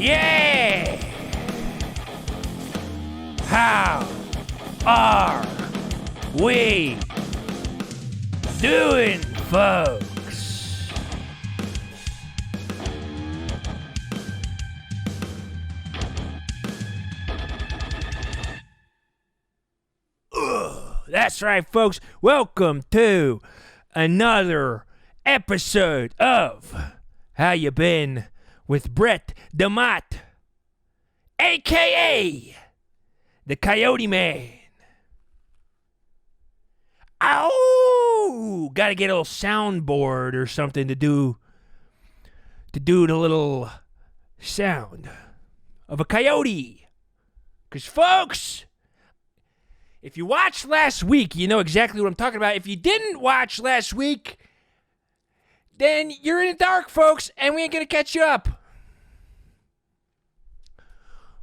Yeah! How are we doing, folks? That's right, folks. Welcome to another episode of How You Been with Brett DeMott, a.k.a. the Coyote Man. Ow! Gotta get a little soundboard or something to do the little sound of a coyote. Because, folks, if you watched last week, you know exactly what I'm talking about. If you didn't watch last week, then you're in the dark, folks, and we ain't gonna catch you up.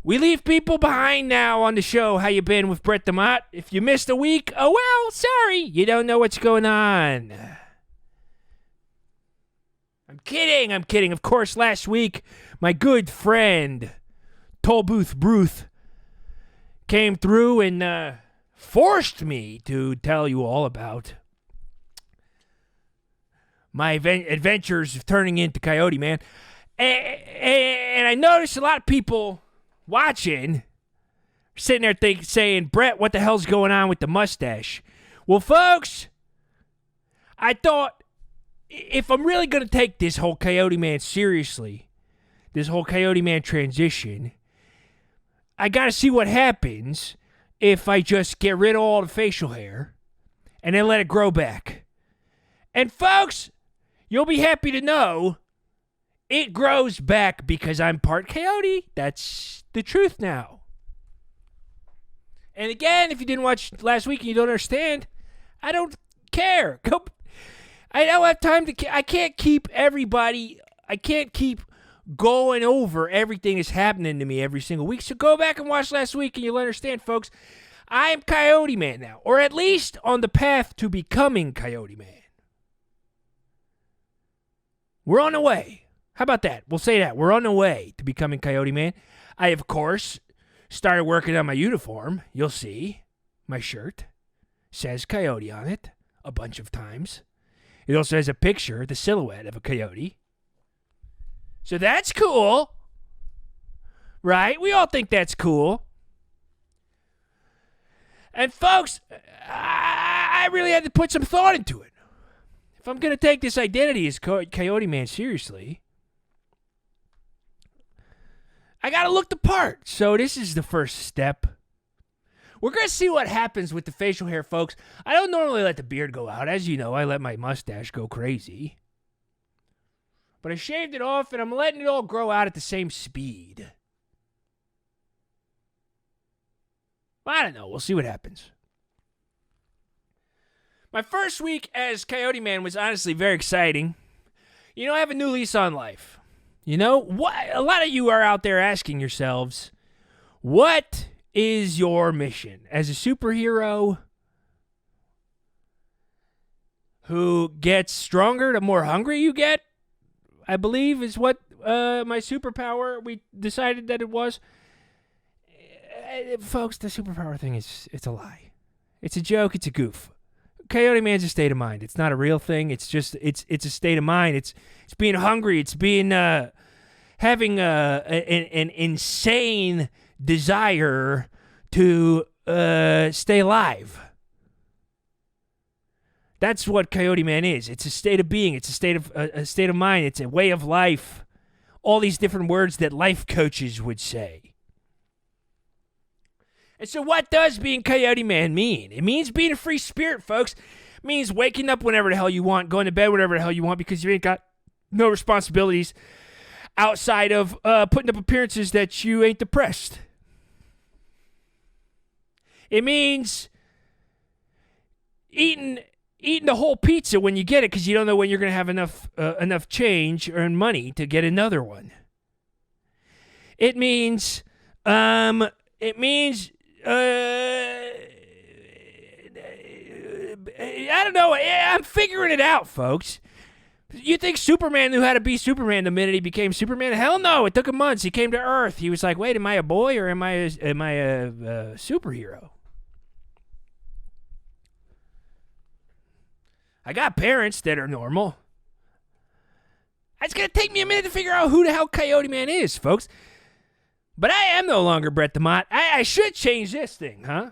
We leave people behind now on the show. How you been with Brett DeMott? If you missed a week, oh well, sorry. You don't know what's going on. I'm kidding. Of course, last week, my good friend, Tollbooth Bruth, came through and forced me to tell you all about my adventures of turning into Coyote Man. And I noticed a lot of people watching, sitting there saying, Brett, what the hell's going on with the mustache? Well, folks, I thought if I'm really going to take this whole Coyote Man seriously, this whole Coyote Man transition, I got to see what happens if I just get rid of all the facial hair and then let it grow back. And folks, you'll be happy to know it grows back because I'm part coyote. That's the truth now. And again, if you didn't watch last week and you don't understand, I don't care. I don't have time to. I can't keep going over everything that's happening to me every single week. So go back and watch last week and you'll understand, folks. I am Coyote Man now, or at least on the path to becoming Coyote Man. We're on the way. How about that? We'll say that. We're on the way to becoming Coyote Man. I, of course, started working on my uniform. You'll see. My shirt says Coyote on it a bunch of times. It also has a picture, the silhouette of a coyote. So that's cool. Right? We all think that's cool. And folks, I really had to put some thought into it. If I'm going to take this identity as Coyote Man seriously, I got to look the part. So this is the first step. We're going to see what happens with the facial hair, folks. I don't normally let the beard go out. As you know, I let my mustache go crazy. But I shaved it off, and I'm letting it all grow out at the same speed. I don't know. We'll see what happens. My first week as Coyote Man was honestly very exciting. You know, I have a new lease on life. You know, a lot of you are out there asking yourselves, what is your mission as a superhero who gets stronger the more hungry you get? I believe is what my superpower, we decided that it was. Folks, the superpower thing it's a lie. It's a joke. It's a goof. Coyote Man's a state of mind. It's not a real thing. It's just it's a state of mind. It's being hungry. It's being having an insane desire to stay alive. That's what Coyote Man is. It's a state of being. It's a state of mind. It's a way of life. All these different words that life coaches would say. And so what does being Coyote Man mean? It means being a free spirit, folks. It means waking up whenever the hell you want, going to bed whenever the hell you want because you ain't got no responsibilities outside of putting up appearances that you ain't depressed. It means eating the whole pizza when you get it because you don't know when you're going to have enough change or money to get another one. It means I don't know. I'm figuring it out, folks. You think Superman knew how to be Superman the minute he became Superman? Hell no. It took him months. He came to Earth. He was like, wait, am I a boy or am I a superhero? I got parents that are normal. It's going to take me a minute to figure out who the hell Coyote Man is, folks. But I am no longer Brett the Mott. I should change this thing, huh?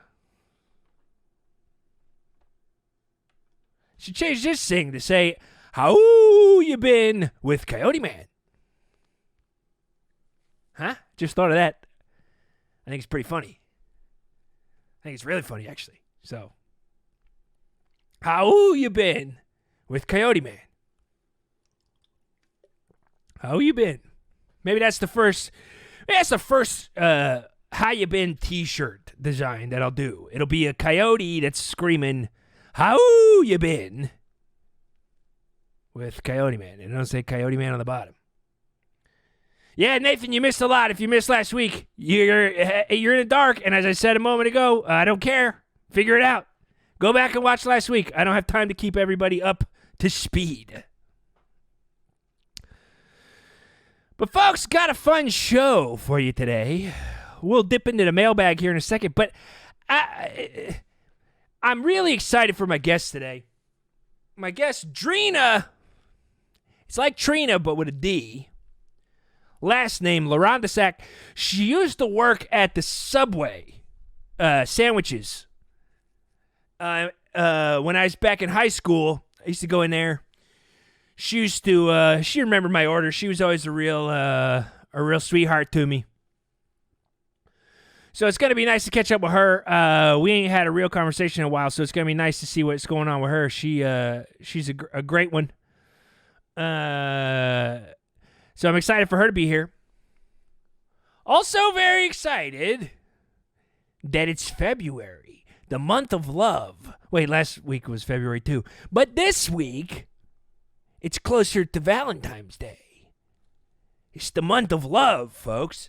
Should change this thing to say, how you been with Coyote Man? Huh? Just thought of that. I think it's pretty funny. I think it's really funny, actually. So, how you been with Coyote Man? How you been? Maybe that's the first how you been t-shirt design that I'll do. It'll be a coyote that's screaming, how you been? With Coyote Man. And it'll say Coyote Man on the bottom. Yeah, Nathan, you missed a lot. If you missed last week, you're in the dark. And as I said a moment ago, I don't care. Figure it out. Go back and watch last week. I don't have time to keep everybody up to speed. But folks, got a fun show for you today. We'll dip into the mailbag here in a second. But I'm really excited for my guest today. My guest, Drina. It's like Trina, but with a D. Last name, LaRondasack. She used to work at the Subway sandwiches. When I was back in high school, I used to go in there. She used to, she remembered my order. She was always a real sweetheart to me. So it's going to be nice to catch up with her. We ain't had a real conversation in a while, so it's going to be nice to see what's going on with her. She's a great one. So I'm excited for her to be here. Also very excited that it's February, the month of love. Wait, last week was February too. But this week, it's closer to Valentine's Day. It's the month of love, folks.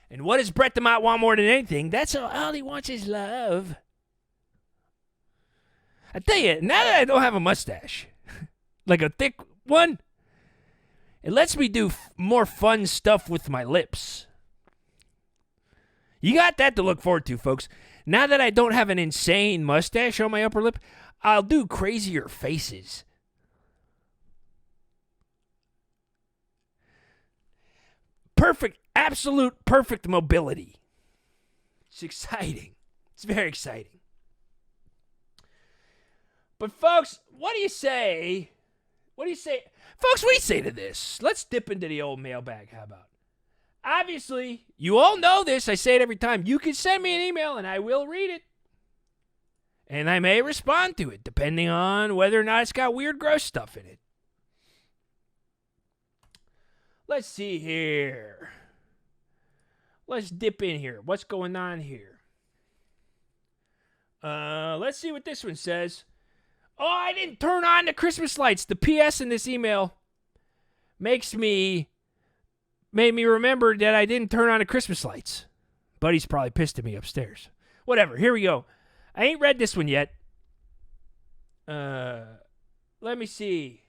And what does Brett the Mott want more than anything? That's all he wants is love. I tell you, now that I don't have a mustache, like a thick one, it lets me do more fun stuff with my lips. You got that to look forward to, folks. Now that I don't have an insane mustache on my upper lip, I'll do crazier faces. Perfect, absolute perfect mobility. It's exciting. It's very exciting. But folks, what do you say? What do you say? Folks, what do you say to this? Let's dip into the old mailbag. How about? Obviously, you all know this. I say it every time. You can send me an email and I will read it. And I may respond to it, depending on whether or not it's got weird, gross stuff in it. Let's see here. Let's dip in here. What's going on here? Let's see what this one says. Oh, I didn't turn on the Christmas lights. The PS in this email made me remember that I didn't turn on the Christmas lights. Buddy's probably pissed at me upstairs. Whatever. Here we go. I ain't read this one yet. Let me see.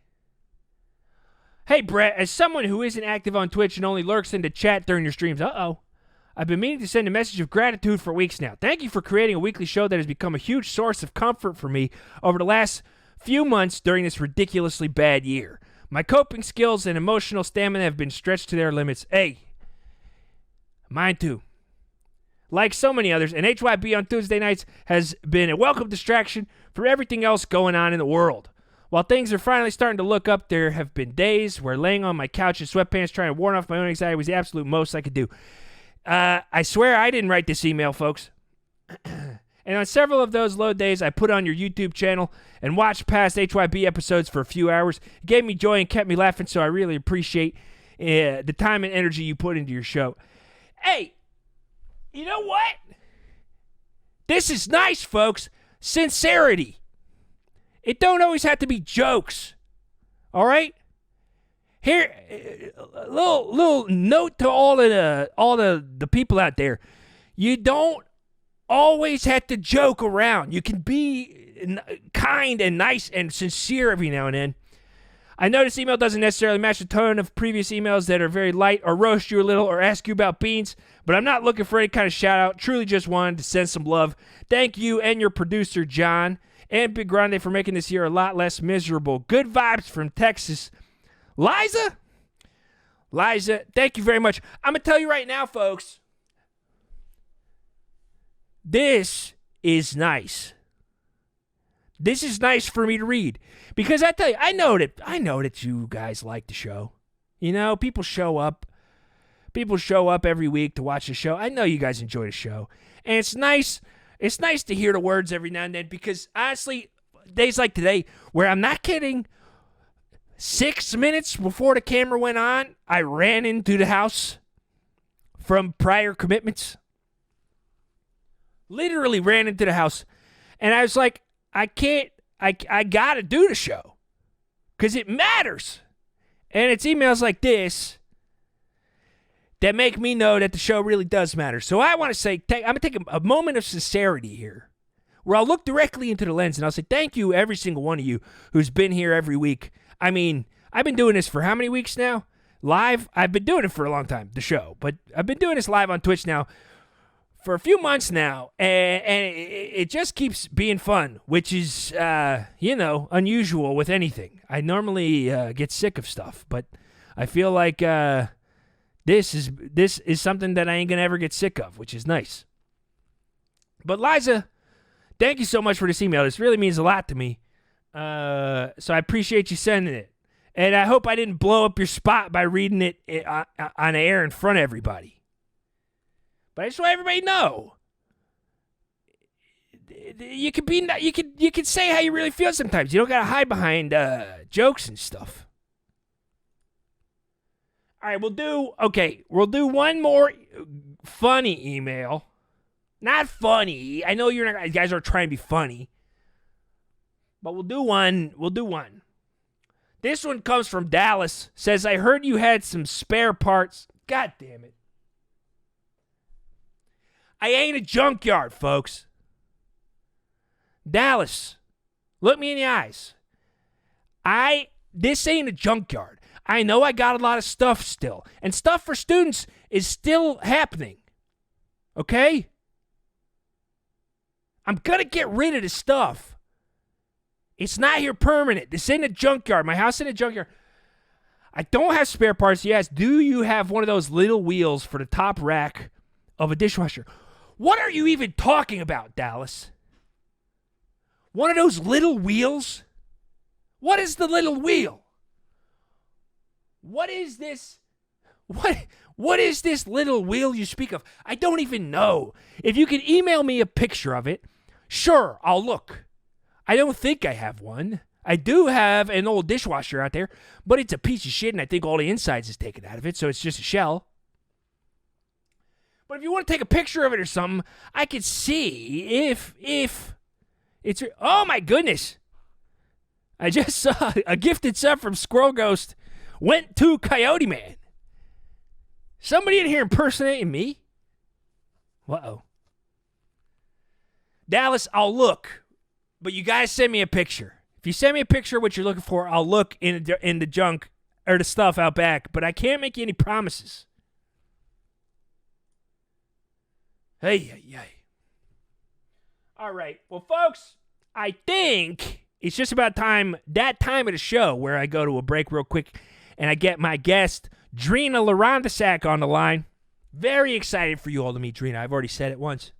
Hey, Brett, as someone who isn't active on Twitch and only lurks into chat during your streams, I've been meaning to send a message of gratitude for weeks now. Thank you for creating a weekly show that has become a huge source of comfort for me over the last few months during this ridiculously bad year. My coping skills and emotional stamina have been stretched to their limits. Hey, mine too. Like so many others, and HYB on Tuesday nights has been a welcome distraction for everything else going on in the world. While things are finally starting to look up, there have been days where laying on my couch in sweatpants trying to ward off my own anxiety was the absolute most I could do. I swear I didn't write this email, folks. And on several of those low days, I put on your YouTube channel and watched past HYB episodes for a few hours. It gave me joy and kept me laughing, so I really appreciate the time and energy you put into your show. Hey, you know what? This is nice, folks. Sincerity. It don't always have to be jokes. All right? Here, a little note to all the people out there. You don't always have to joke around. You can be kind and nice and sincere every now and then. I know this email doesn't necessarily match the tone of previous emails that are very light or roast you a little or ask you about beans, but I'm not looking for any kind of shout out. Truly just wanted to send some love. Thank you and your producer, John, and Big Grande for making this year a lot less miserable. Good vibes from Texas. Liza, thank you very much. I'm going to tell you right now, folks, this is nice. This is nice for me to read because I tell you, I know that you guys like the show. You know, people show up every week to watch the show. I know you guys enjoy the show, and it's nice. It's nice to hear the words every now and then because honestly, days like today, where I'm not kidding, 6 minutes before the camera went on, I ran into the house from prior commitments. Literally ran into the house, and I was like, I gotta do the show because it matters. And it's emails like this that make me know that the show really does matter. So I want to say, I'm going to take a moment of sincerity here where I'll look directly into the lens and I'll say thank you every single one of you who's been here every week. I mean, I've been doing this for how many weeks now? Live? I've been doing it for a long time, the show. But I've been doing this live on Twitch now for a few months now, and it just keeps being fun, which is, unusual with anything. I normally get sick of stuff, but I feel like this is something that I ain't gonna ever get sick of, which is nice. But Liza, thank you so much for this email. This really means a lot to me, so I appreciate you sending it, and I hope I didn't blow up your spot by reading it on air in front of everybody. But I just want everybody to know. You can say how you really feel sometimes. You don't gotta hide behind jokes and stuff. All right, we'll do one more funny email. Not funny. I know you guys are trying to be funny. But we'll do one. This one comes from Dallas. Says, I heard you had some spare parts. God damn it. I ain't a junkyard, folks. Dallas, look me in the eyes. This ain't a junkyard. I know I got a lot of stuff still. And stuff for students is still happening. Okay? I'm going to get rid of the stuff. It's not here permanent. This ain't a junkyard. My house ain't a junkyard. I don't have spare parts. Yes, do you have one of those little wheels for the top rack of a dishwasher? What are you even talking about, Dallas? One of those little wheels? What is the little wheel? What is this? What is this little wheel you speak of? I don't even know. If you can email me a picture of it, sure, I'll look. I don't think I have one. I do have an old dishwasher out there, but it's a piece of shit, and I think all the insides is taken out of it, so it's just a shell. But if you want to take a picture of it or something, I could see if it's... Oh, my goodness. I just saw a gifted sub from Squirrel Ghost went to Coyote Man. Somebody in here impersonating me? Uh-oh. Dallas, I'll look. But you guys send me a picture. If you send me a picture of what you're looking for, I'll look in the junk or the stuff out back. But I can't make you any promises. Hey. All right. Well, folks, I think it's just about that time of the show where I go to a break real quick and I get my guest, Drina LaRondasack, on the line. Very excited for you all to meet Drina. I've already said it once,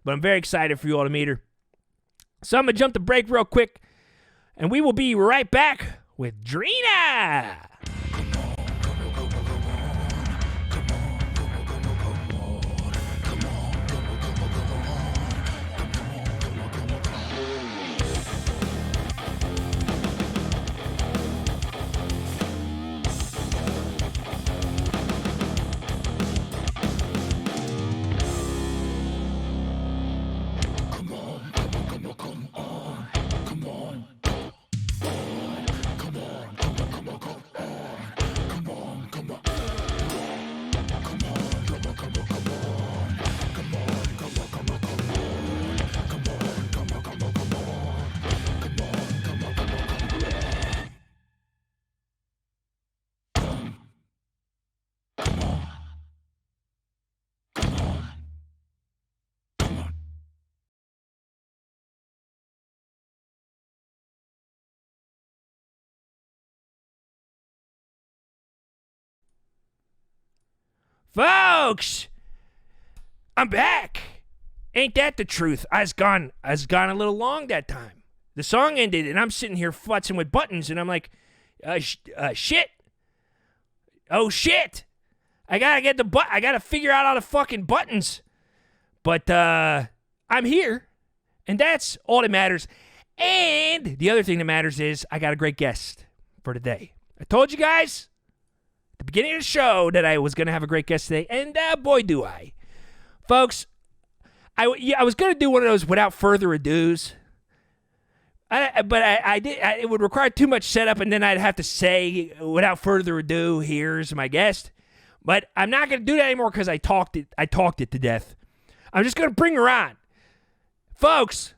but I'm very excited for you all to meet her. So I'm going to jump the break real quick, and we will be right back with Drina. Folks, I'm back. Ain't that the truth? I was gone a little long that time. The song ended, and I'm sitting here futzing with buttons, and I'm like, shit. Oh, shit. I gotta figure out all the fucking buttons. But I'm here, and that's all that matters. And the other thing that matters is I got a great guest for today. I told you guys at the beginning of the show that I was going to have a great guest today, and boy, do I. Folks, I was going to do one of those without further ado's, but I did. It would require too much setup, and then I'd have to say, without further ado, here's my guest. But I'm not going to do that anymore because I talked it to death. I'm just going to bring her on. Folks,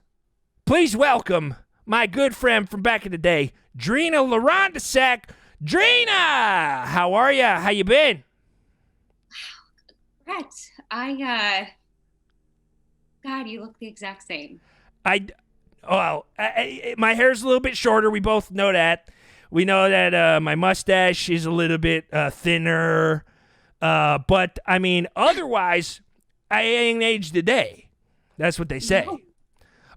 please welcome my good friend from back in the day, Drina LaRondasack. Drina, how are you? How you been? Brett, God, you look the exact same. My hair's a little bit shorter. We both know that. We know that my mustache is a little bit thinner. But, I mean, otherwise, I ain't aged a day. That's what they say. No.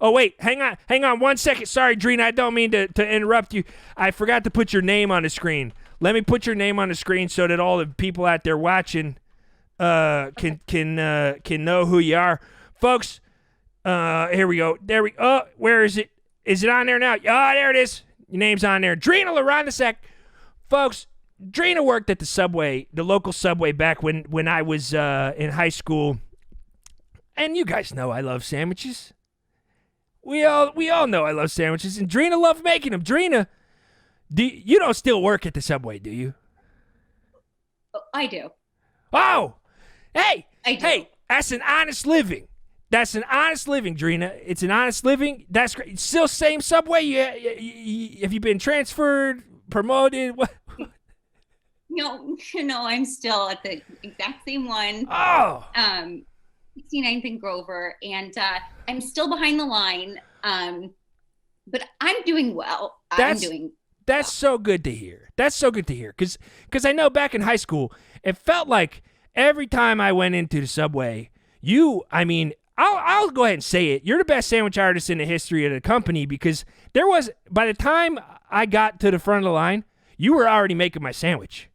Oh, wait, hang on 1 second. Sorry, Drina, I don't mean to interrupt you. I forgot to put your name on the screen. Let me put your name on the screen so that all the people out there watching can know who you are. Folks, here we go. Where is it? Is it on there now? Oh, there it is. Your name's on there. Drina LaRondasack. Folks, Drina worked at the Subway, the local Subway, back when I was in high school. And you guys know I love sandwiches. We all know I love sandwiches, and Drina loved making them. Drina, you don't still work at the Subway, do you? I do. Oh, hey, I do. Hey, that's an honest living. That's an honest living, Drina. It's an honest living. That's great. Still same Subway? Have you been transferred, promoted? What? No, I'm still at the exact same one. Oh. 69th and Grover, and I'm still behind the line, but I'm doing well. That's so good to hear. That's so good to hear, because I know back in high school, it felt like every time I went into the Subway, I'll go ahead and say it, you're the best sandwich artist in the history of the company, because by the time I got to the front of the line, you were already making my sandwich.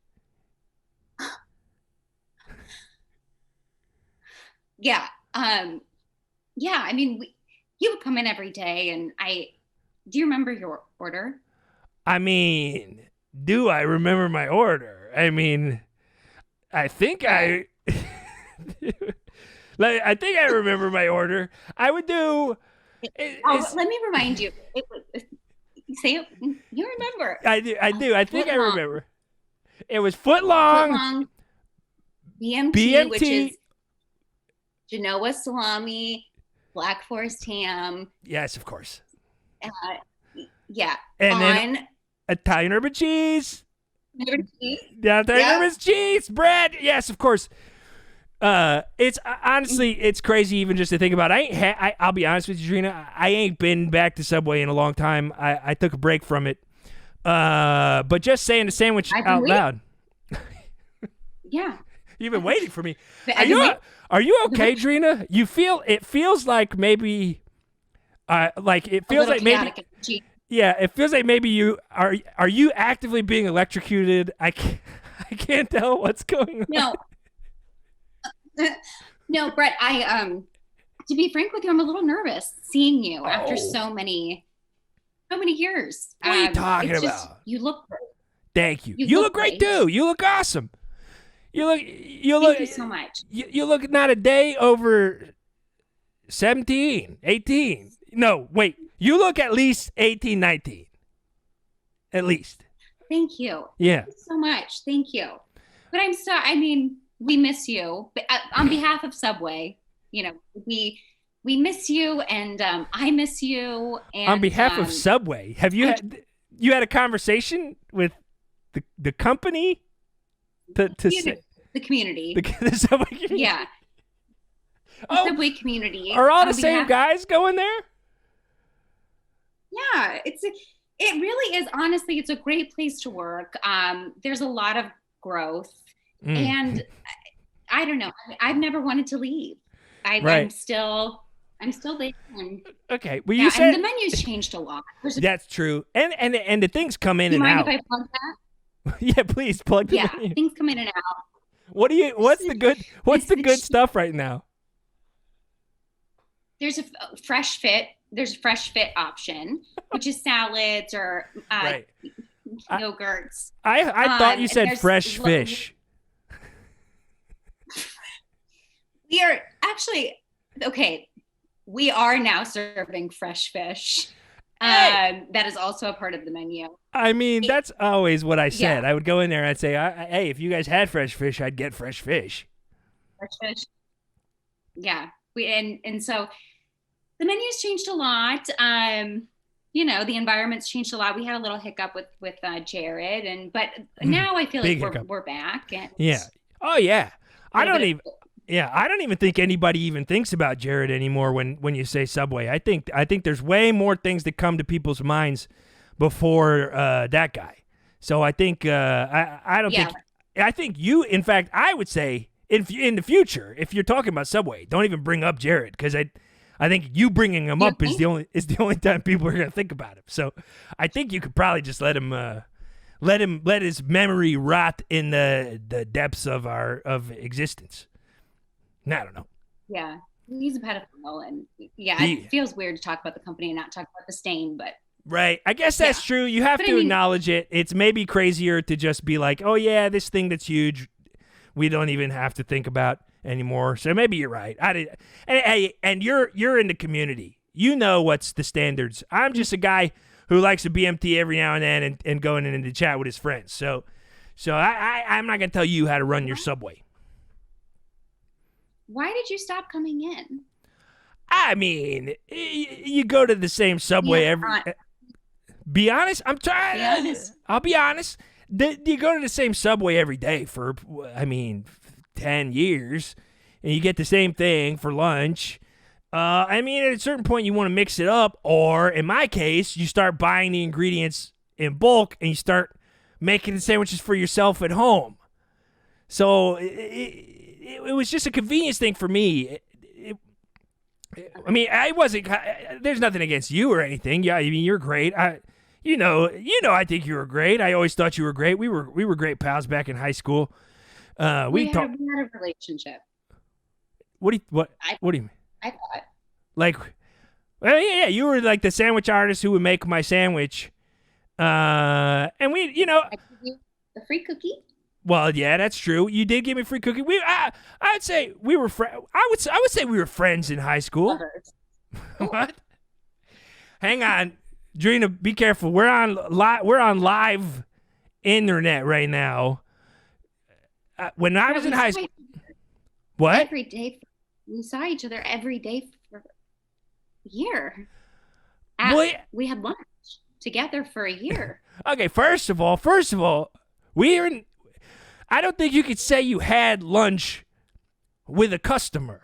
Yeah. You would come in every day, and do you remember your order? Do I remember my order? I think I remember my order. I would do. Let me remind you. Say it. You remember? I do. I think I remember. It was foot long. BMT, which is Genoa salami, Black Forest ham. Yes, of course. Yeah. And then Italian urban cheese. Italian urban cheese, bread. Yes, of course. It's honestly, it's crazy even just to think about. I'll be honest with you, Drina. I ain't been back to Subway in a long time. I took a break from it. But just saying the sandwich out loud. Yeah. You've been waiting for me. Are you okay, Drina? It feels like maybe, it feels like maybe. Yeah, it feels like maybe you are you actively being electrocuted? I can't tell what's going on. No, Brett. To be frank with you, I'm a little nervous seeing you after so many years. What are you talking about? You look great. Thank you. You look great too. You look awesome. Thank you so much. You look not a day over 17, 18. No, wait. You look at least 18, 19. At least. Thank you. Yeah. Thank you so much. Thank you. But we miss you. But on behalf of Subway, we miss you, and I miss you. And on behalf of Subway, have you had a conversation with the company? The community. The Subway community. Yeah. The Subway community. Are all the same guys going there? Yeah, it really is. Honestly, it's a great place to work. There's a lot of growth, and I don't know. I've never wanted to leave. Right. I'm still there. And, Okay. Well, yeah, you and said the menu's changed a lot. that's true. And the things come in Do you and mind out. if I plug that? Yeah, please plug the Yeah, menu. things come in and out. What's the good what's It's the the good stuff right now? There's a fresh fit. There's a fresh fit option, which is salads or Right. yogurts. I thought you And said there's fresh fish. We are actually okay. We are now serving fresh fish. Hey. That is also a part of the menu. I mean, that's always what I said. Yeah. I would go in there and I'd say, hey, if you guys had fresh fish, I'd get fresh fish. Fresh fish. Yeah. And so the menu's changed a lot. You know, the environment's changed a lot. We had a little hiccup with Jared, but now I feel like we're back. And yeah. Oh yeah. I don't even think anybody even thinks about Jared anymore when you say Subway. I think there's way more things that come to people's minds before that guy. So I think I don't think I think you. In fact, I would say in the future, if you're talking about Subway, don't even bring up Jared, because I think you bringing him up is the only time people are gonna think about him. So I think you could probably just let his memory rot in the depths of existence. I don't know. Yeah, he's a pedophile, and it feels weird to talk about the company and not talk about the stain, but. Right. I guess that's true. You have to acknowledge it. It's maybe crazier to just be like, oh, yeah, this thing that's huge, we don't even have to think about anymore. So maybe you're right. And you're in the community. You know what's the standards. I'm just a guy who likes a BMT every now and then and going in to chat with his friends. So I'm not going to tell you how to run your Subway. Why did you stop coming in? I mean, you go to the same Subway every... Be honest. I'm trying. Be honest. I'll be honest. You go to the same Subway every day for, 10 years, and you get the same thing for lunch. At a certain point, you want to mix it up, or in my case, you start buying the ingredients in bulk and you start making the sandwiches for yourself at home. So it was just a convenience thing for me. I wasn't. There's nothing against you or anything. Yeah, you're great. I think you were great. I always thought you were great. We were great pals back in high school. We had a relationship. What do you mean? I thought. Like, well, yeah, you were like the sandwich artist who would make my sandwich. And we, I give you the free cookie. Well, yeah, that's true. You did give me a free cookie. I'd say we were I would say we were friends in high school. What? Hang on, Drina, be careful. We're on live internet right now. When I was in high school, what? Every day, we saw each other every day for a year. We had lunch together for a year. Okay, first of all, I don't think you could say you had lunch with a customer.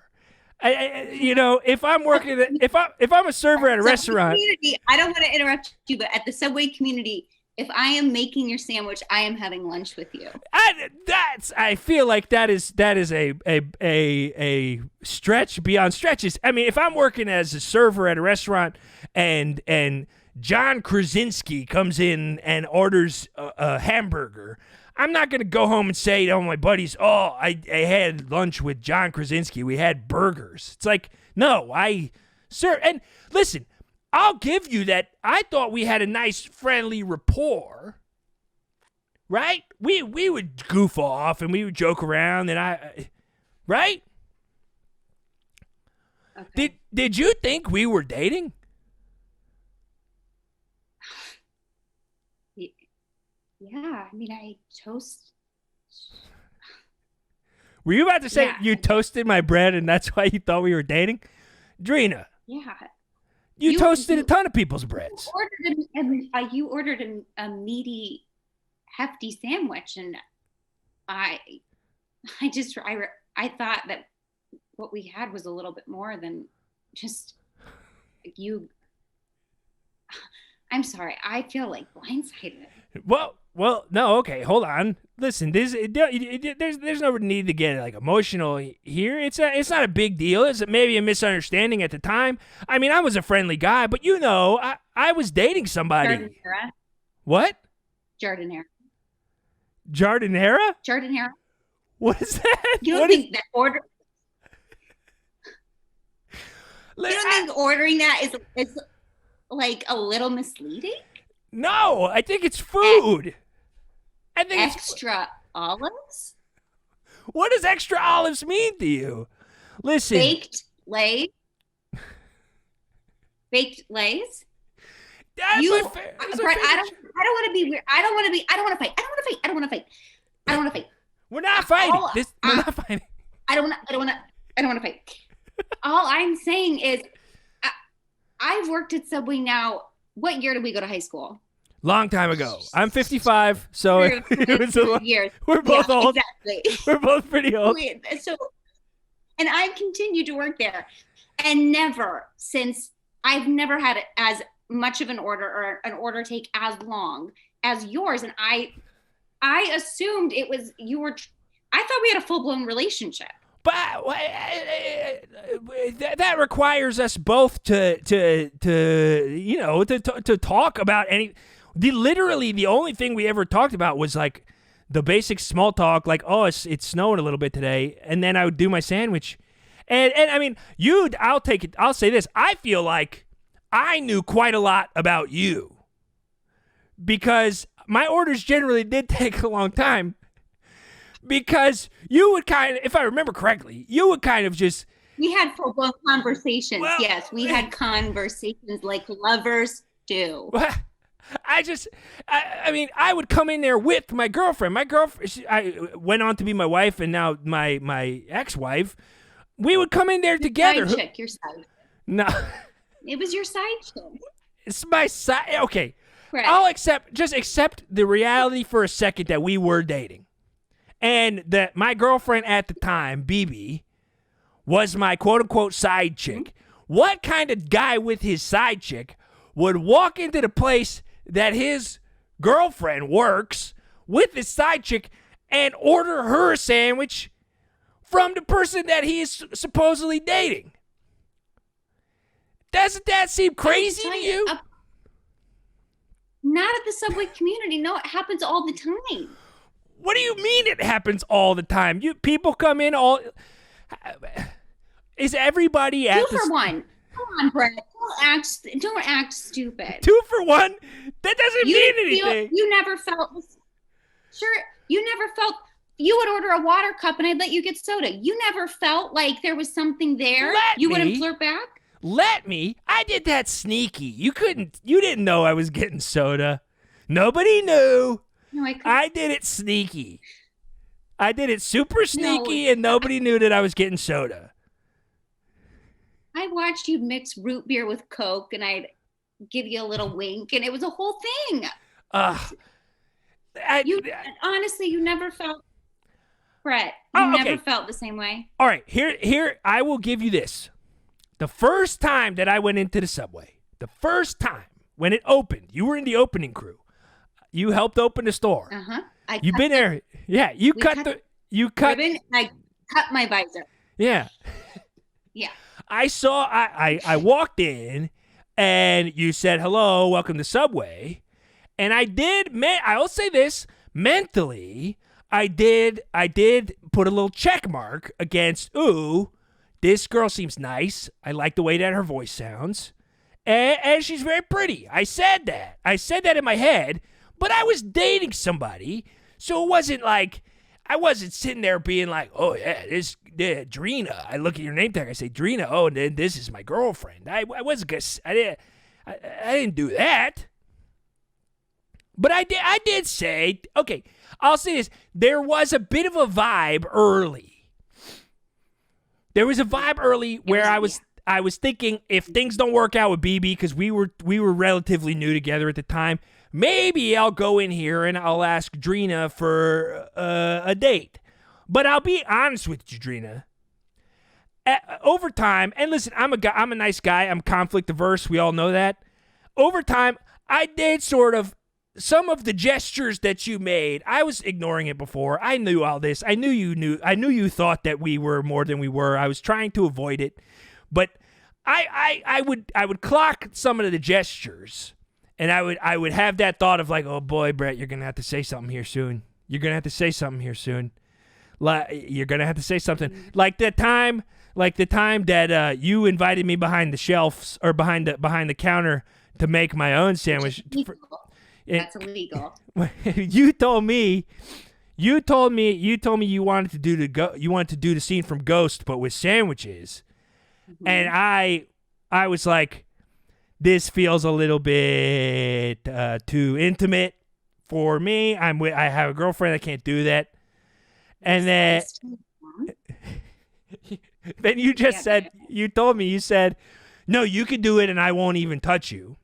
If I'm working, if I'm a server at a restaurant, I don't want to interrupt you, but at the Subway community, if I am making your sandwich, I am having lunch with you. I feel like that is a stretch beyond stretches. I mean, if I'm working as a server at a restaurant and John Krasinski comes in and orders a hamburger, I'm not going to go home and say to my buddies, oh, I had lunch with John Krasinski. We had burgers. It's like, no, sir. And listen, I'll give you that. I thought we had a nice, friendly rapport, right? We would goof off and we would joke around right? Okay. Did you think we were dating? Yeah, I toast. Were you about to say you toasted my bread and that's why you thought we were dating? Drina. Yeah. You toasted a ton of people's breads. You ordered a meaty, hefty sandwich, and I thought that what we had was a little bit more than just you. I'm sorry. I feel like blindsided. Well, no, okay, hold on. Listen, there's no need to get like emotional here. It's not a big deal. It's maybe a misunderstanding at the time. I mean, I was a friendly guy, but I was dating somebody. Jardinera. What? Jardinera. Jardinera? Jardinera. What is that? You don't think that order? You don't think ordering that is like a little misleading? No, I think it's food. I think extra olives. What does extra olives mean to you? Listen, baked lays. Baked lays. That's you, Brett, I don't want to be weird. I don't want to fight. I don't want to fight. We're not fighting. We're not fighting. I don't want to fight. All I'm saying is, I've worked at Subway now. What year did we go to high school? Long time ago. I'm 55, so it was a years. We're both old. Exactly. We're both pretty old. So, and I've continued to work there, and I've never had as much of an order or an order take as long as yours, and I assumed it was you were. I thought we had a full-blown relationship. But that requires us both to talk about any. Literally, the only thing we ever talked about was like the basic small talk, like, oh, it's snowing a little bit today, and then I would do my sandwich, and I mean, I'll take it. I'll say this: I feel like I knew quite a lot about you because my orders generally did take a long time. Because you would kind of, if I remember correctly, you would kind of just. We had full-blown conversations. Well, yes, we had conversations like lovers do. I mean, I would come in there with my girlfriend. I went on to be my wife and now my ex-wife. We would come in there together. Your side. No. It was your side chick. It's my side. Okay. Right. I'll accept the reality for a second that we were dating. And that my girlfriend at the time, BB, was my quote-unquote side chick. Mm-hmm. What kind of guy with his side chick would walk into the place that his girlfriend works with his side chick and order her a sandwich from the person that he is supposedly dating? Doesn't that seem crazy to you? Not at the Subway community. No, it happens all the time. What do you mean it happens all the time? People come in all. Is everybody at two for one? Come on, Brett. Don't act stupid. 2 for 1? That doesn't mean anything. You never felt. Sure, you never felt. You would order a water cup and I'd let you get soda. You never felt like there was something there. You wouldn't flirt back. Let me. I did that sneaky. You didn't know I was getting soda. Nobody knew. No, I did it sneaky. I did it super sneaky, and nobody knew that I was getting soda. I watched you mix root beer with Coke, and I'd give you a little wink, and it was a whole thing. Honestly, you never felt, Brett. You never felt the same way. All right, here, I will give you this. The first time that I went into the Subway, the first time when it opened, you were in the opening crew. You helped open the store. You've been there. Yeah, you cut ribbon. I cut my visor. Yeah. Yeah. I walked in and you said, "Hello, welcome to Subway." And I'll say this, mentally, I did put a little check mark against, ooh, this girl seems nice. I like the way that her voice sounds. And she's very pretty. I said that in my head. But I was dating somebody, so it wasn't like I wasn't sitting there being like, oh, yeah, this Drina. I look at your name tag, I say, Drina, oh, and then this is my girlfriend. I wasn't gonna, I didn't do that. But I did say, okay, I'll say this. There was a bit of a vibe early. There was a vibe early where I was thinking if things don't work out with BB, because we were relatively new together at the time, maybe I'll go in here and I'll ask Drina for a date. But I'll be honest with you, Drina. Over time, and listen, I'm a nice guy. I'm conflict averse. We all know that. Over time, I did sort of some of the gestures that you made, I was ignoring it before. I knew all this. I knew you knew. I knew you thought that we were more than we were. I was trying to avoid it, but I would clock some of the gestures, and I would have that thought of like, oh boy, Brett, you're gonna have to say something here soon. You're gonna have to say something here soon. You're gonna have to say something. Like the time that you invited me behind the shelves or behind the counter to make my own sandwich. That's illegal. You told me you wanted to do the scene from Ghost, but with sandwiches, and I was like, this feels a little bit too intimate for me. I have a girlfriend. I can't do that. And then you just said, you told me, you said, no, you can do it and I won't even touch you.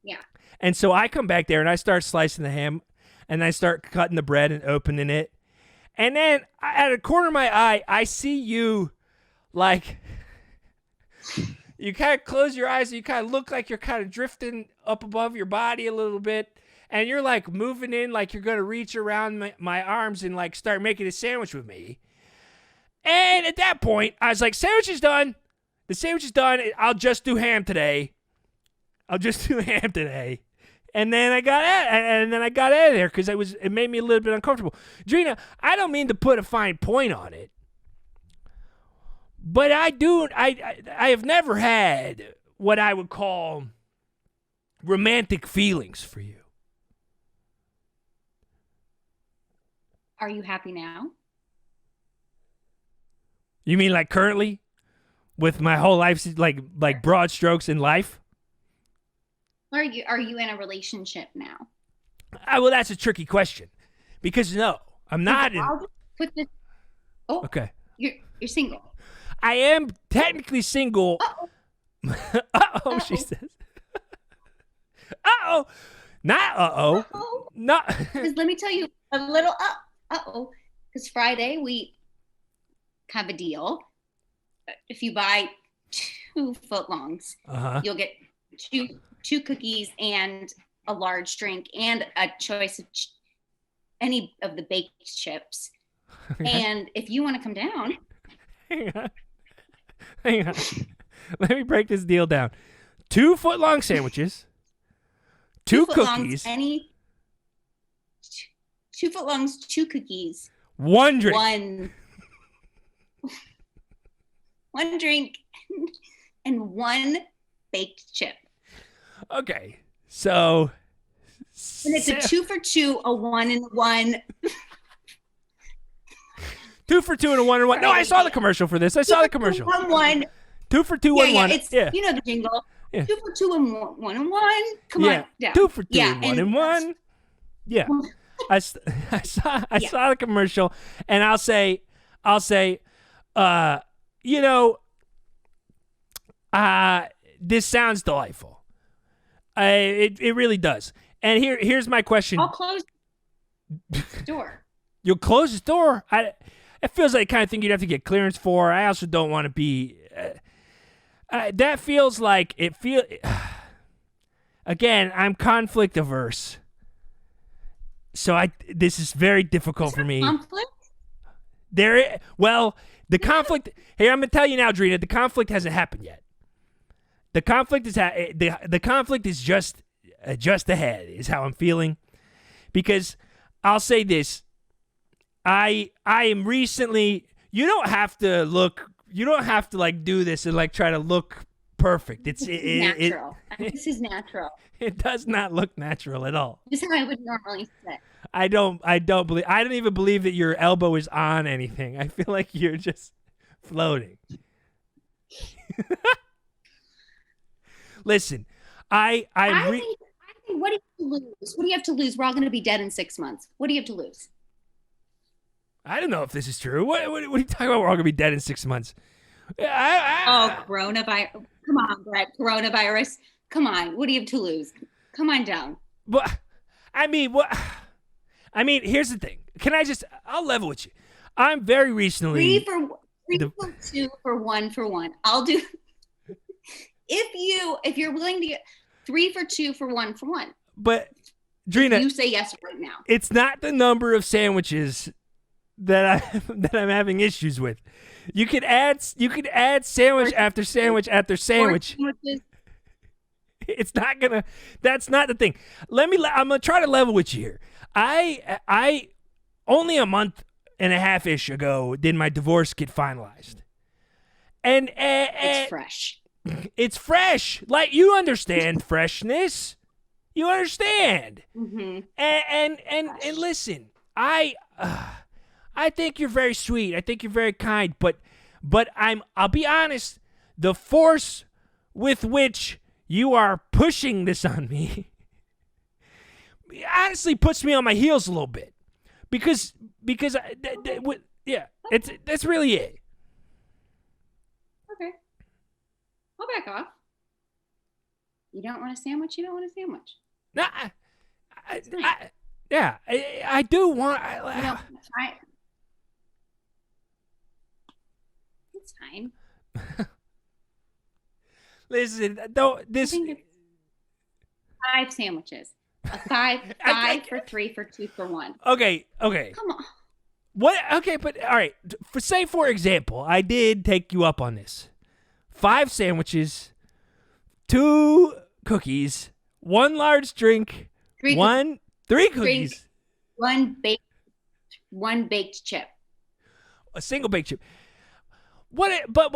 Yeah. And so I come back there and I start slicing the ham and I start cutting the bread and opening it. And then at the corner of my eye, I see you like, you kind of close your eyes and you kind of look like you're kind of drifting up above your body a little bit. And you're like moving in like you're going to reach around my arms and like start making a sandwich with me. And at that point, I was like, sandwich is done. The sandwich is done. I'll just do ham today. And then I got out of there because it made me a little bit uncomfortable. Drina, I don't mean to put a fine point on it, but I have never had what I would call romantic feelings for you. Are you happy now? You mean like currently, with my whole life, like broad strokes in life? Are you in a relationship now? Well, that's a tricky question, because no, I'm not in. I'll just put this. Oh, okay. You're single. I am technically single. Uh-oh. Uh-oh, she says. Uh-oh. Not uh-oh. Uh-oh. Not. Because let me tell you a little uh-oh. Because Friday we have a deal. If you buy 2 footlongs, you'll get two cookies and a large drink and a choice of any of the baked chips. And if you want to come down, hang on. Let me break this deal down. 2 footlong sandwiches, 2 cookies, 2 footlongs, 2 cookies, 1 drink, one drink, and 1 baked chip. Okay, so and it's a 2 for 2, a 1 and 1. 2 for 2 and a 1 and 1. No, I saw the commercial for this. I saw the commercial. 1. 2 for 2 and 1. It's, yeah. You know the jingle. Yeah. 2 for 2 and 1 and 1. Come on down. 2 for 2 and 1 and 1. Yeah. I saw the commercial, and I'll say, this sounds delightful. It really does. And here's my question. I'll close the door. You'll close the door? It feels like the kind of thing you'd have to get clearance for. I also don't want to be. That feels like Again, I'm conflict averse. So this is very difficult for me. Conflict? The conflict. Here, I'm gonna tell you now, Drina. The conflict hasn't happened yet. The conflict is the conflict is just ahead. Is how I'm feeling, because I'll say this. I am recently. You don't have to like do this and like try to look perfect. It's natural. This is natural. It does not look natural at all. This is how I would normally sit. I don't even believe that your elbow is on anything. I feel like you're just floating. Listen, I think what do you lose? What do you have to lose? We're all going to be dead in 6 months. What do you have to lose? I don't know if this is true. What are you talking about? We're all going to be dead in 6 months. Coronavirus. Come on, Brett. Coronavirus. Come on. What do you have to lose? Come on down. But I mean, here's the thing. I'll level with you. I'm very recently 3 for 2 for 1 for 1. I'll do. If you're willing to get 3 for 2 for 1 for 1. But Drina, you say yes right now. it's not the number of sandwiches that I'm having issues with. You could add sandwich after sandwich after sandwich. It's not gonna. That's not the thing. I'm gonna try to level with you here. I only a month and a half ish ago did my divorce get finalized, and It's fresh. It's fresh. Like, you understand freshness. You understand. Mm-hmm. And listen, I think you're very sweet. I think you're very kind. But I'll be honest. The force with which you are pushing this on me honestly puts me on my heels a little bit. Because that's really it. Okay. I'll back off. You don't want a sandwich? You don't want a sandwich. No, I do want. It's fine. Listen, though, I think it's 5 sandwiches. A five for 3 for 2 for 1. Okay. Come on. What? Okay, but all right. For example, I did take you up on this. 5 sandwiches, 2 cookies, 1 large drink, 3 cookies, 1 baked chip. A single baked chip. What? But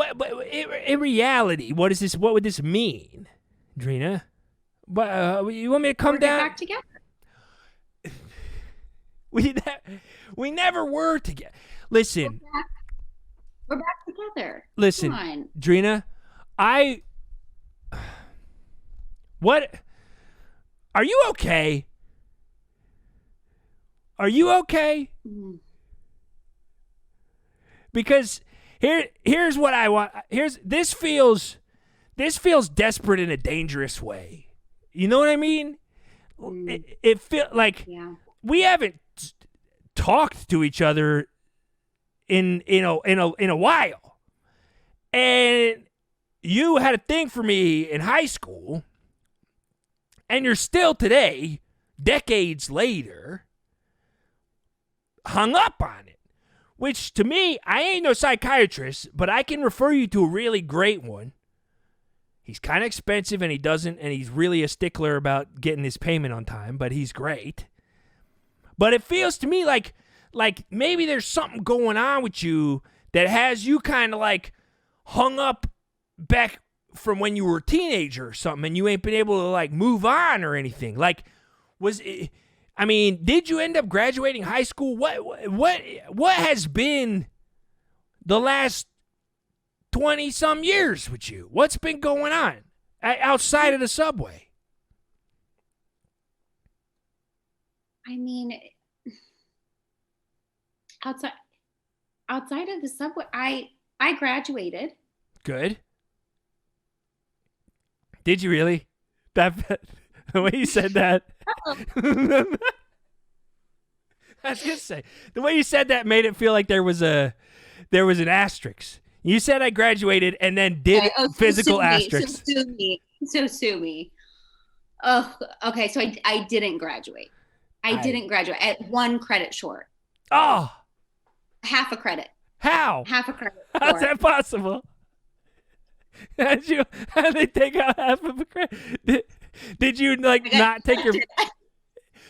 in reality, what is this? What would this mean, Drina? But you want me to come down? Back together. We never were together. Listen. We're back together. Listen, Come on. Drina, what? Are you okay? Are you okay? Because here's what I want. This feels desperate in a dangerous way. You know what I mean? It feels like we haven't talked to each other in a while, and you had a thing for me in high school, and you're still today, decades later, hung up on it. Which, to me, I ain't no psychiatrist, but I can refer you to a really great one. He's kind of expensive, and he's really a stickler about getting his payment on time, but he's great. But it feels to me like maybe there's something going on with you that has you kind of like hung up back from when you were a teenager or something, and you ain't been able to like move on or anything. Like, did you end up graduating high school? What has been the last 20-some years with you? What's been going on outside of the subway? I mean, outside of the subway, I graduated. Good. Did you really? The way you said that. I was gonna say, the way you said that made it feel like there was an asterisk. You said I graduated and then did physical asterisks. So sue me. Oh, okay. So I didn't graduate. I didn't graduate at 1 credit short. Oh. Half a credit. How? Half a credit. How's that possible? How did they take out half of a credit? Did you not take your?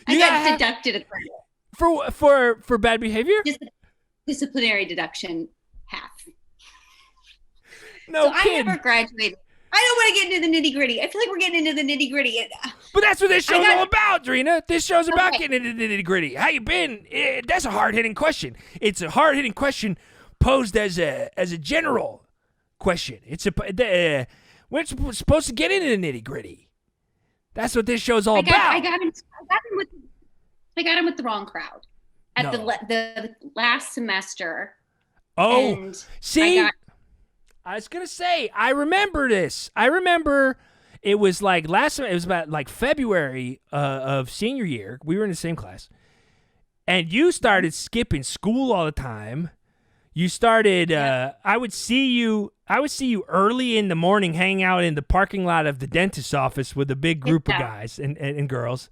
I got deducted a credit for bad behavior. Disciplinary deduction, half. No, so kid. I never graduated. I don't want to get into the nitty gritty. I feel like we're getting into the nitty gritty. But that's what this show's all about, Drina. This show's about getting into the nitty gritty. How you been? That's a hard hitting question. It's a hard hitting question posed as a general question. We're supposed to get into the nitty gritty. That's what this show's all about. I got him with the wrong crowd at the last semester. Oh, see. I was going to say, I remember this. I remember it was like it was about like February of senior year. We were in the same class. And you started skipping school all the time. You started, I would see you early in the morning hanging out in the parking lot of the dentist's office with a big group of guys and girls.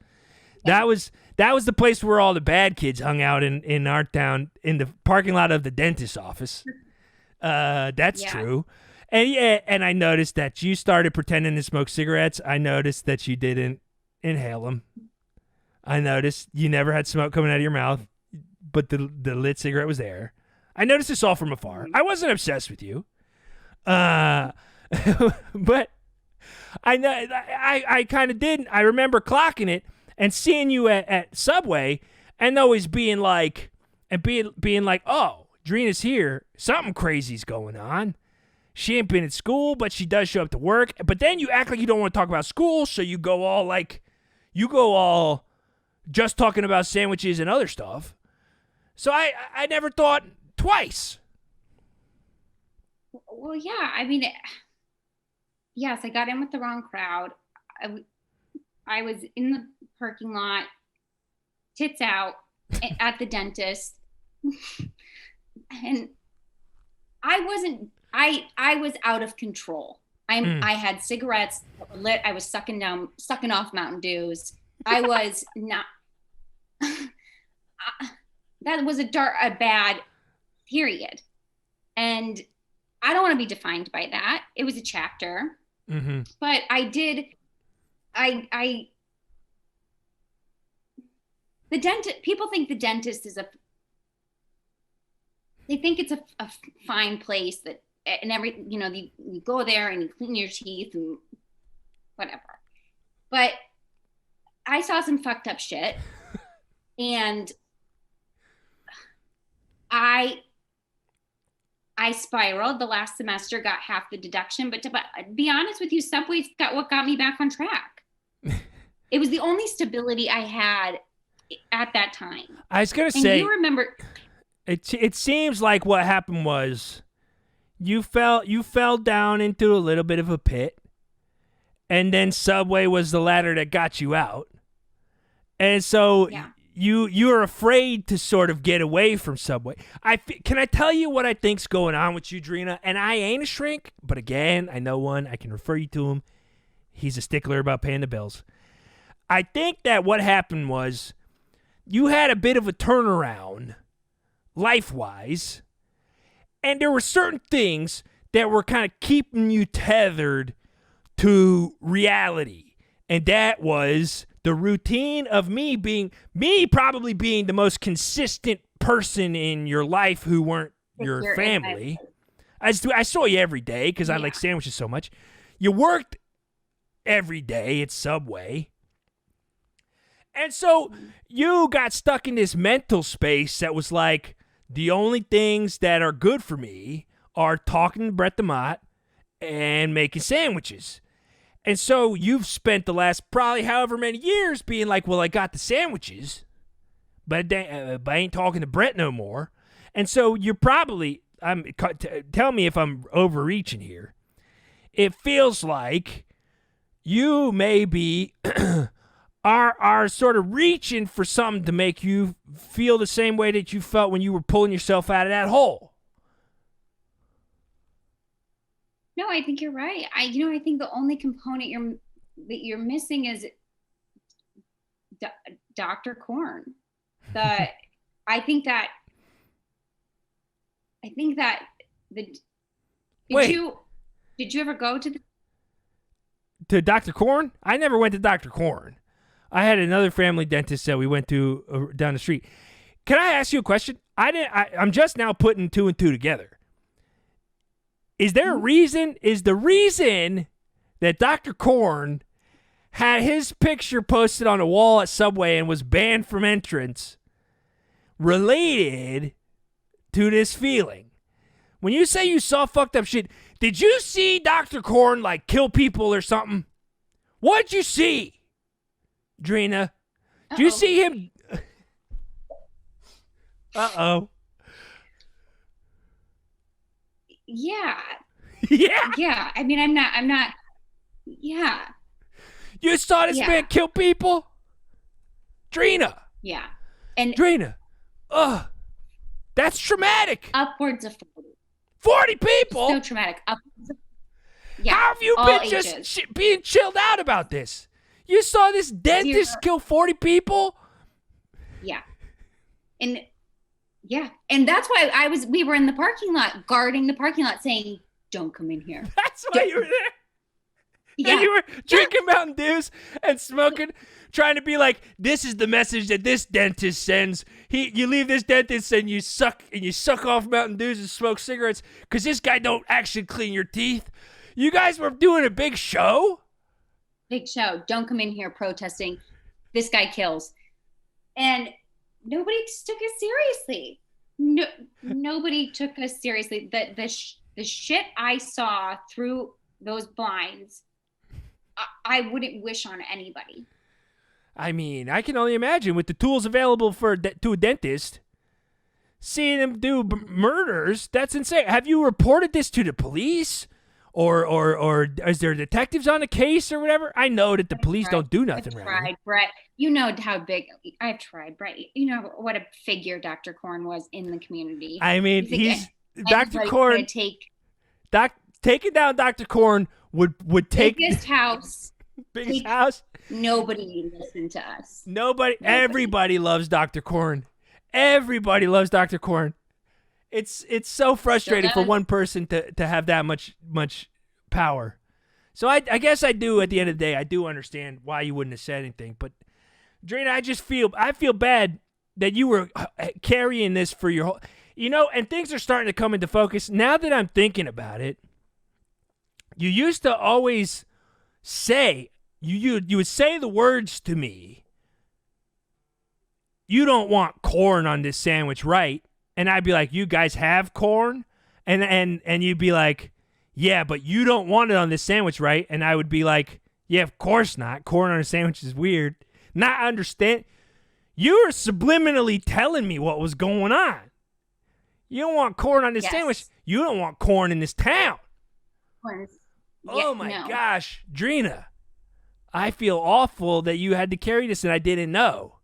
That was the place where all the bad kids hung out in our town, in the parking lot of the dentist's office. That's true. And I noticed that you started pretending to smoke cigarettes. I noticed that you didn't inhale them. I noticed you never had smoke coming out of your mouth, but the lit cigarette was there. I noticed this all from afar. I wasn't obsessed with you. But I kind of did. I remember clocking it and seeing you at Subway and always being like, oh, Drina's here. Something crazy's going on. She ain't been at school, but she does show up to work. But then you act like you don't want to talk about school, so you go all just talking about sandwiches and other stuff. So I never thought twice. Well, yeah. I mean, yes, I got in with the wrong crowd. I was in the parking lot, tits out, at the dentist. And I was out of control. I had cigarettes that were lit. I was sucking off Mountain Dews. I was not. That was a bad period, and I don't want to be defined by that. It was a chapter, but I did. The dentist. People think the dentist is They think it's a fine place that, and you go there and you clean your teeth and whatever. But I saw some fucked up shit, and I spiraled the last semester, got half the deduction, but to be honest with you, Subway's what got me back on track. It was the only stability I had at that time. I was going to say, you remember, it seems like what happened was you fell down into a little bit of a pit, and then Subway was the ladder that got you out. And so you were afraid to sort of get away from Subway. Can I tell you what I think's going on with you, Drina? And I ain't a shrink, but again, I know one. I can refer you to him. He's a stickler about paying the bills. I think that what happened was you had a bit of a turnaround life-wise, and there were certain things that were kind of keeping you tethered to reality. And that was the routine of me probably being the most consistent person in your life who weren't your family. I saw you every day because I like sandwiches so much. You worked every day at Subway. And so you got stuck in this mental space that was like, the only things that are good for me are talking to Brett the Mott and making sandwiches. And so you've spent the last probably however many years being like, well, I got the sandwiches, but I ain't talking to Brett no more. And so you're probably, tell me if I'm overreaching here. It feels like you maybe are sort of reaching for something to make you feel the same way that you felt when you were pulling yourself out of that hole. No, I think you're right. I think the only component you're missing is Dr. Korn. I think that did you ever go to Dr. Korn? I never went to Dr. Korn. I had another family dentist that we went to down the street. Can I ask you a question? I'm just now putting two and two together. Is there a reason? Is the reason that Dr. Korn had his picture posted on a wall at Subway and was banned from entrance related to this feeling? When you say you saw fucked up shit, did you see Dr. Korn like kill people or something? What'd you see, Drina? Did you see him? Uh-oh. Yeah. Yeah. Yeah. I mean, I'm not. Yeah. You saw this man kill people? Drina. Yeah. And Drina. That's traumatic. Upwards of 40. 40 people? So traumatic. How have you been just being chilled out about this? You saw this dentist kill 40 people? Yeah. And that's why we were in the parking lot, guarding the parking lot, saying, don't come in here. That's why you were there. Yeah. And you were drinking Mountain Dews and smoking, trying to be like, this is the message that this dentist sends. You leave this dentist and you suck off Mountain Dews and smoke cigarettes because this guy don't actually clean your teeth. You guys were doing a big show? Big show. Don't come in here protesting. This guy kills. And nobody took us seriously. No, nobody took us seriously. The shit I saw through those blinds, I wouldn't wish on anybody. I mean, I can only imagine with the tools available to a dentist, seeing him do murders. That's insane. Have you reported this to the police, or is there detectives on the case or whatever? I know that the police don't do nothing right. I've tried, Brett. You know how big I've tried, Brett. You know what a figure Dr. Korn was in the community. I mean, he's Dr. Korn. Taking down Dr. Korn would take biggest house. Biggest house. Nobody listened to us. Nobody. Everybody loves Dr. Korn. Everybody loves Dr. Korn. It's so frustrating for one person to have that much power. So I guess I do. At the end of the day, I do understand why you wouldn't have said anything. But Drina, I feel bad that you were carrying this for your whole. And things are starting to come into focus now that I'm thinking about it. You used to always say, you would say the words to me, you don't want corn on this sandwich, right? And I'd be like, you guys have corn? And you'd be like, yeah, but you don't want it on this sandwich, right? And I would be like, yeah, of course not. Corn on a sandwich is weird. Not understand. You were subliminally telling me what was going on. You don't want corn on this sandwich. You don't want corn in this town. Oh my gosh, Drina. I feel awful that you had to carry this and I didn't know.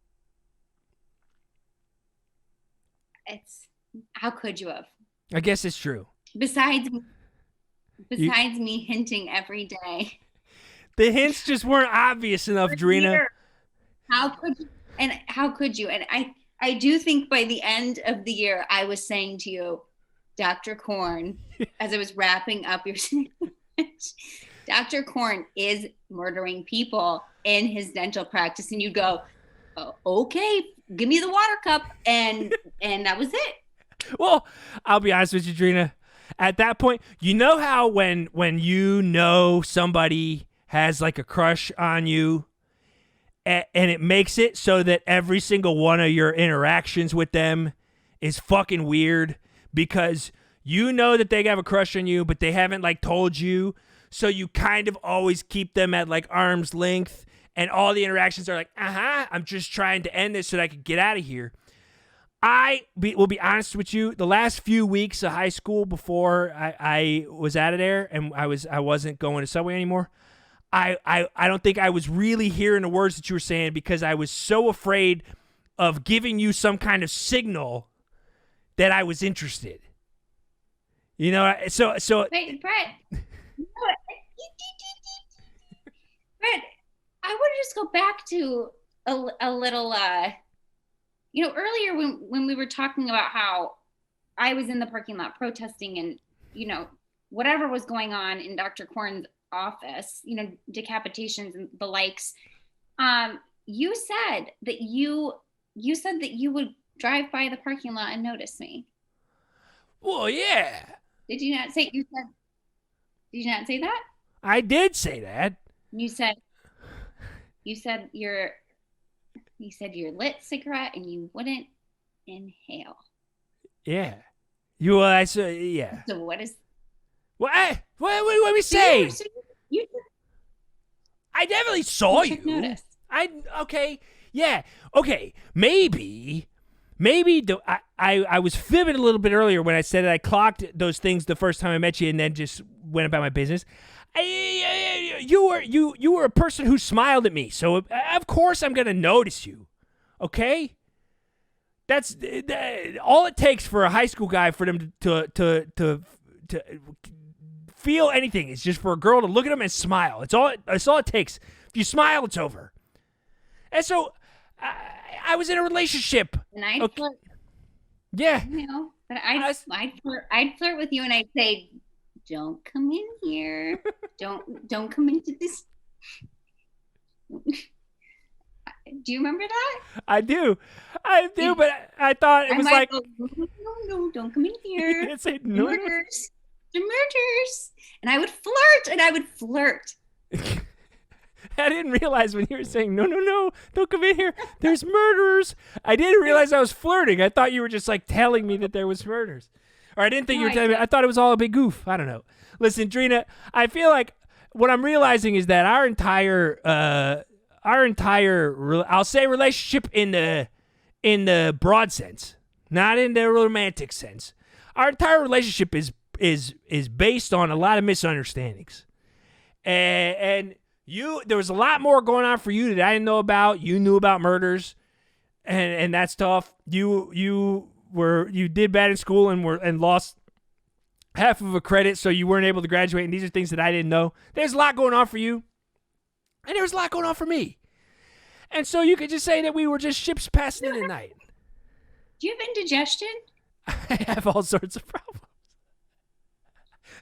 How could you have? I guess it's true. Besides me hinting every day. The hints just weren't obvious enough, Drina. How could you? And I do think by the end of the year, I was saying to you, Dr. Korn, as I was wrapping up your sandwich, Dr. Korn is murdering people in his dental practice. And you'd go, oh, okay, give me the water cup. And that was it. Well, I'll be honest with you, Drina. At that point, you know how when you know somebody has like a crush on you, and it makes it so that every single one of your interactions with them is fucking weird because you know that they have a crush on you, but they haven't like told you. So you kind of always keep them at like arm's length, and all the interactions are like, I'm just trying to end this so that I can get out of here. Will be honest with you. The last few weeks of high school before I was out of there and I wasn't going to Subway anymore, I don't think I was really hearing the words that you were saying because I was so afraid of giving you some kind of signal that I was interested. So Wait, Brett. Brett, I want to just go back to a little earlier when we were talking about how I was in the parking lot protesting and whatever was going on in Dr. Korn's office, decapitations and the likes. You said that you would drive by the parking lot and notice me. Well, yeah. Did you not say Did you not say that? I did say that. You said your lit cigarette and you wouldn't inhale. Yeah. I said, yeah. So what is? What we say? I definitely saw you. Notice. Okay. Yeah. Okay. Maybe I was fibbing a little bit earlier when I said that I clocked those things the first time I met you and then just went about my business. You were a person who smiled at me, so of course I'm gonna notice you. Okay, that's all it takes for a high school guy for them to feel anything. It's just for a girl to look at him and smile. It's all it takes If you smile, it's over. And so I was in a relationship. And I'd flirt, Yeah. but I'd flirt with you, and I'd say, "Don't come in here. Don't come into this." Do you remember that? I do, but I thought it was like, no, don't come in here. You didn't say no. Murders. The murders. And I would flirt. I didn't realize when you were saying, no, don't come in here. There's murderers. I didn't realize I was flirting. I thought you were just like telling me that there was murders. Or I didn't think you were telling me. I thought it was all a big goof. I don't know. Listen, Drina, I feel like what I'm realizing is that our entire I'll say relationship in the broad sense, not in the romantic sense. Our entire relationship is based on a lot of misunderstandings. And there was a lot more going on for you that I didn't know about. You knew about murders, and that's tough. You did bad in school and lost half of a credit, so you weren't able to graduate. And these are things that I didn't know. There's a lot going on for you, and there was a lot going on for me. And so you could just say that we were just ships passing in the night. Do you have indigestion? I have all sorts of problems.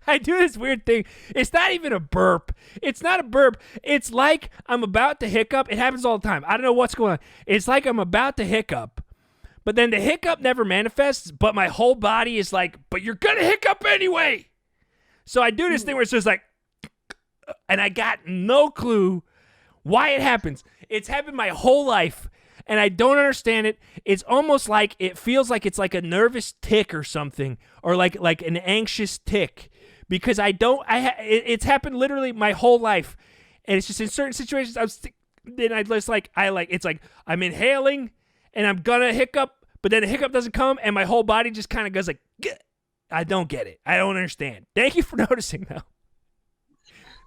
I do this weird thing. It's not even a burp. It's not a burp. It's like I'm about to hiccup. It happens all the time. I don't know what's going on. It's like I'm about to hiccup, but then the hiccup never manifests, but my whole body is like, but you're going to hiccup anyway. So I do this thing where it's just like, and I got no clue why it happens. It's happened my whole life, and I don't understand it. It's almost like it feels like it's like a nervous tick or something, or like an anxious tick. Because it's happened literally my whole life, and it's just in certain situations it's like I'm inhaling and I'm gonna hiccup, but then the hiccup doesn't come, and my whole body just kind of goes like, Gah. I don't get it. I don't understand. Thank you for noticing, though.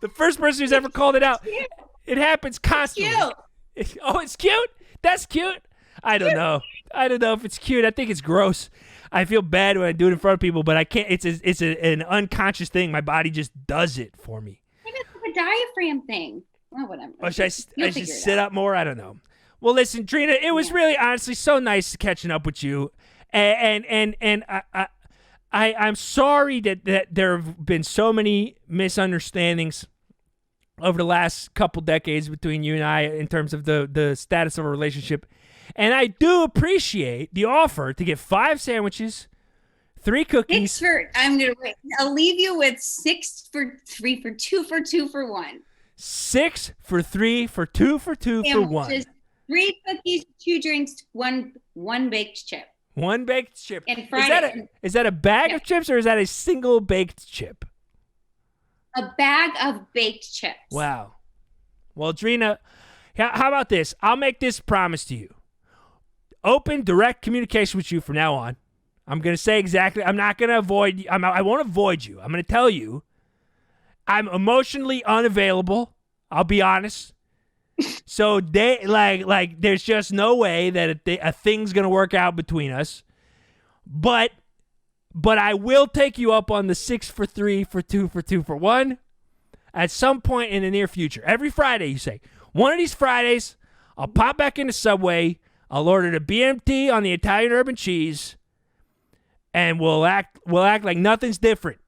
The first person who's ever called it out. It happens constantly. It's cute. That's cute. I don't know. I don't know if it's cute. I think it's gross. I feel bad when I do it in front of people, but I can't. It's an unconscious thing. My body just does it for me. Maybe it's like a diaphragm thing. Well, whatever. Or should I should sit up more? I don't know. Well, listen, Drina, it was really honestly so nice catching up with you, and I'm sorry that there have been so many misunderstandings over the last couple decades between you and I in terms of the status of a relationship. And I do appreciate the offer to get 5 sandwiches, 3 cookies. I'll leave you with 6 for 3 for 2 for 2 for 1. 6 for 3 for 2 for 2 for 1. 3 cookies, 2 drinks, one baked chip. 1 baked chip. And Friday. Is that a bag of chips, or is that a single baked chip? A bag of baked chips. Wow. Well, Drina, how about this? I'll make this promise to you. Open, direct communication with you from now on. I'm going to say exactly. I'm not going to avoid you. I won't avoid you. I'm going to tell you I'm emotionally unavailable. I'll be honest. So there's just no way that a thing's going to work out between us. But I will take you up on the 6 for 3 for 2 for 2 for 1 at some point in the near future. Every Friday, you say. One of these Fridays, I'll pop back into Subway. I'll order the BMT on the Italian urban cheese, and we'll act like nothing's different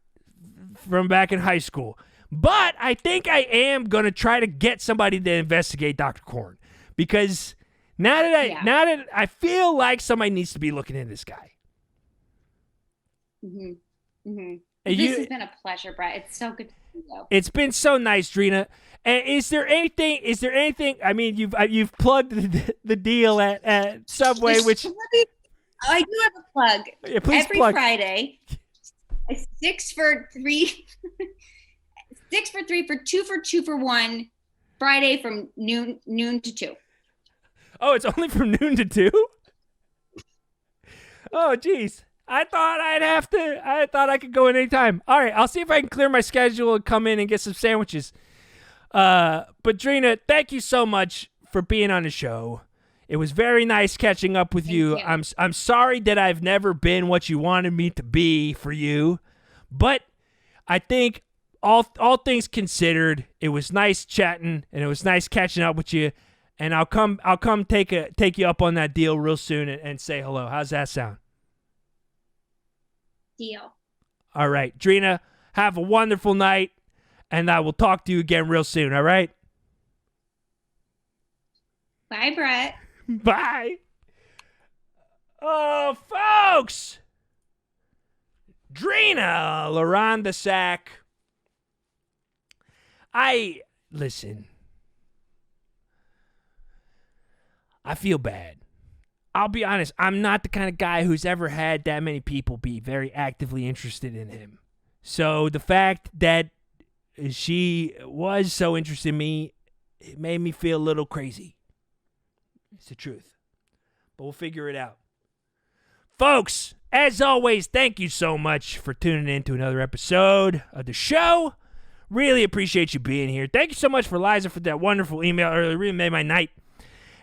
from back in high school. But I think I am gonna try to get somebody to investigate Dr. Korn, because now that I feel like somebody needs to be looking into this guy. Mm-hmm. Mm-hmm. This has been a pleasure, Brett. It's so good to see you. It's been so nice, Drina. And is there anything? I mean, you've plugged the deal at Subway, which I do have a plug. Yeah, please Every plug. Friday, 6 for 3, 6 for 3 for 2 for 2 for 1. Friday from noon to 2. Oh, it's only from noon to 2? Oh, geez. I thought I could go in any time. All right, I'll see if I can clear my schedule and come in and get some sandwiches. But Drina, thank you so much for being on the show. It was very nice catching up with you. I'm sorry that I've never been what you wanted me to be for you, but I think all things considered, it was nice chatting and it was nice catching up with you. And I'll come take you up on that deal real soon and say hello. How's that sound? Deal. All right, Drina, have a wonderful night, and I will talk to you again real soon. All right. Bye, Brett. Bye. Oh, folks. Drina, LaRondasack. Listen. I feel bad. I'll be honest, I'm not the kind of guy who's ever had that many people be very actively interested in him. So the fact that she was so interested in me, it made me feel a little crazy. It's the truth. But we'll figure it out. Folks, as always, thank you so much for tuning in to another episode of the show. Really appreciate you being here. Thank you so much for Liza for that wonderful email earlier. It really made my night.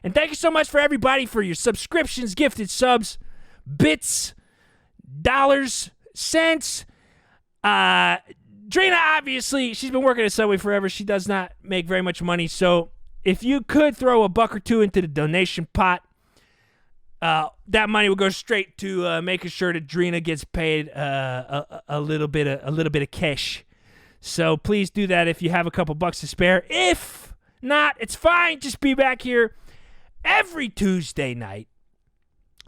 And thank you so much for everybody for your subscriptions, gifted subs, bits, dollars, cents. Drina, obviously, she's been working at Subway forever. She does not make very much money. So if you could throw a buck or two into the donation pot, that money will go straight to making sure that Drina gets paid a little bit of cash. So please do that if you have a couple bucks to spare. If not, it's fine. Just be back here every Tuesday night,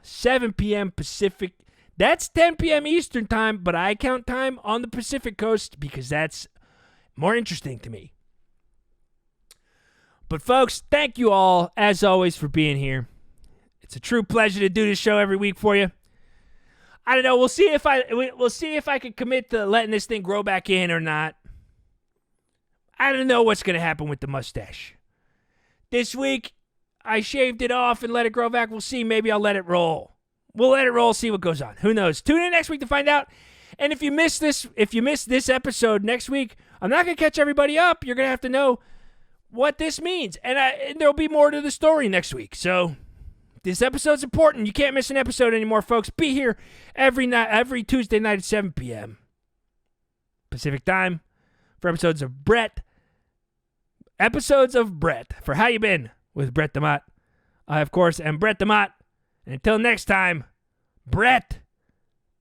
7 p.m. Pacific. That's 10 p.m. Eastern time, but I count time on the Pacific Coast because that's more interesting to me. But folks, thank you all, as always, for being here. It's a true pleasure to do this show every week for you. I don't know. We'll see if I can commit to letting this thing grow back in or not. I don't know what's going to happen with the mustache. This week, I shaved it off and let it grow back. We'll see. Maybe I'll let it roll. We'll let it roll, see what goes on. Who knows? Tune in next week to find out. And if you miss this episode next week, I'm not going to catch everybody up. You're going to have to know what this means. And there'll be more to the story next week. So this episode's important. You can't miss an episode anymore, folks. Be here every Tuesday night at 7 p.m. Pacific time for episodes of Brett. For How You Been with Brett DeMott. I, of course, am Brett DeMott. And until next time, Brett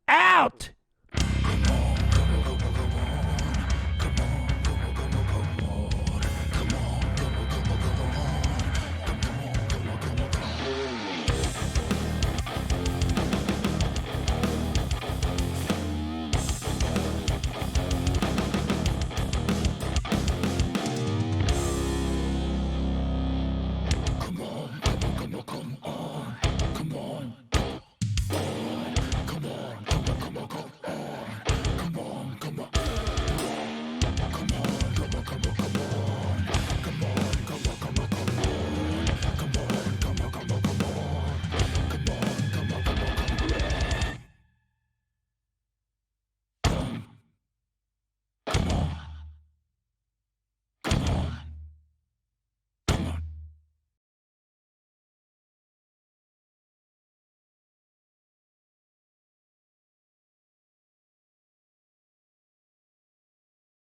out.